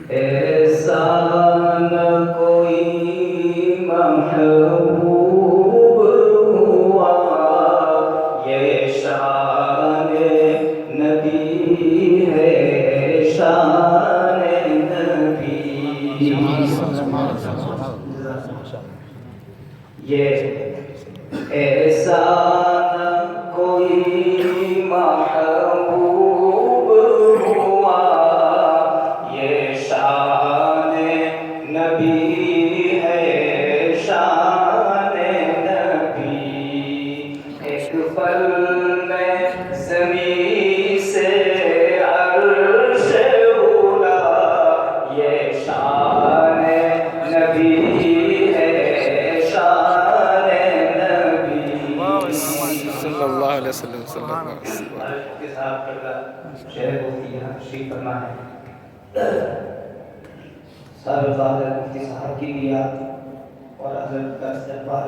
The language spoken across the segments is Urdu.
ایسا نہ کوئی محبوب ہوا، یہ شان نبی ہے، شان نبی. یہ ایسا نہ کوئی محبوب ہوا، یہ شان نبی ہے، شان نبی. ایک پل میں زمین سے عرش اولا، یہ شان نبی ہے، شان نبی. صلی اللہ علیہ وسلم. کے ساتھ کردہ شعر مفتی یہاں تشریف فرما ہے. صاحب مفتی صاحب کی بھی یاد اور حضرت کا استقبال،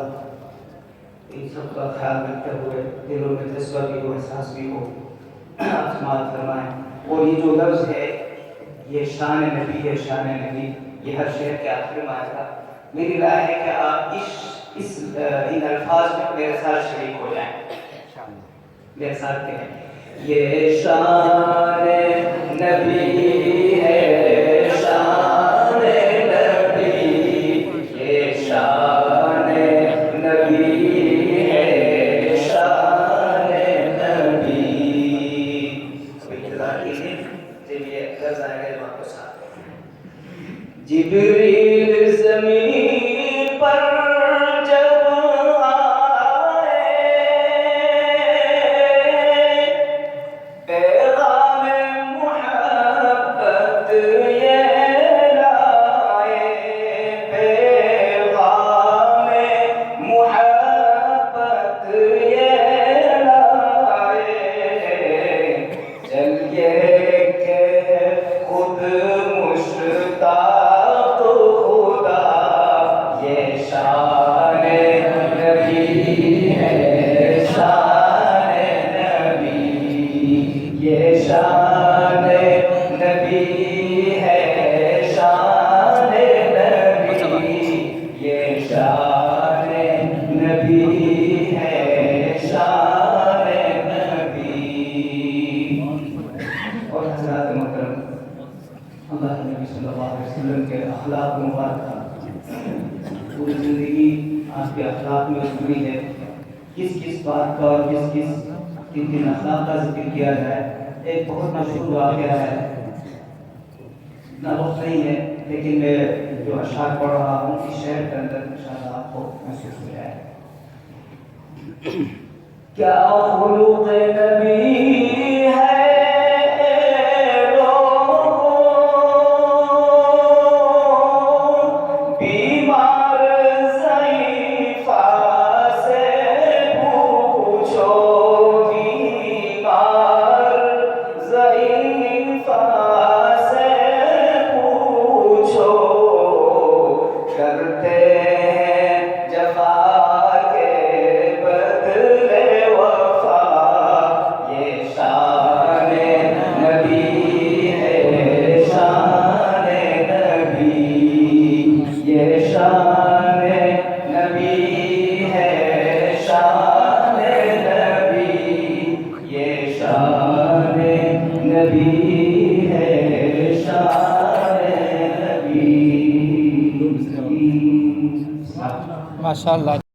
ان سب کا خیال رکھتے ہوئے دلوں میں جذبہ بھی ہو، احساس بھی ہو، آپ سماعت فرمائیں. اور یہ جو لفظ ہے، یہ شان نبی ہے، شان نبی، یہ ہر شعر کے آخر میں آئے گا. میری رائے ہے کہ آپ ان الفاظ میں میرے ساتھ شریک ہو جائیں، میرے ساتھ کہیں. یہ شان نبی ہے، شان نبی، یہ شان نبی ہے، شان نبی. انتظار کیجیے، جب یہ لفظ آئے گا واپس آ. جبریل زمین پر جب آئے، پیغام محبت یہ لائے، پیغام محبت یہ لائے. چلیے کہ خود مشتاق خدا، یہ شان نبی ہے، شان نبی، یہ شان نبی ہے، شان نبی، یہ شان نبی ہے، شان نبی. اور حضرات محترم، اللہ کے نبی صلی اللہ علیہ وسلم کے اخلاق مبارکہ پوری زندگی آپ کے اخلاق میں اتری ہے. کس کس بات کا اور کس کن اخلاق کا ذکر کیا جائے. ایک بہت مشہور واقعہ ہے، اتنا وقت نہیں ہے لیکن میں جو اشعار پڑھ رہا ہوں اس شعر کے اندر انشاءاللہ آپ کو محسوس ہو جائے. کیا خلق نبی ہے بیمار ضعیفہ سے پوچھو، بیمار ضعیفہ سے پوچھو، کرتے ہیں جفا کے بدلے وفا، یہ شان نبی ہے، شان نبی، یہ شان نبی ہے، شان نبی، یہ شان نبی ہے، شان نبی. ماشاء اللہ.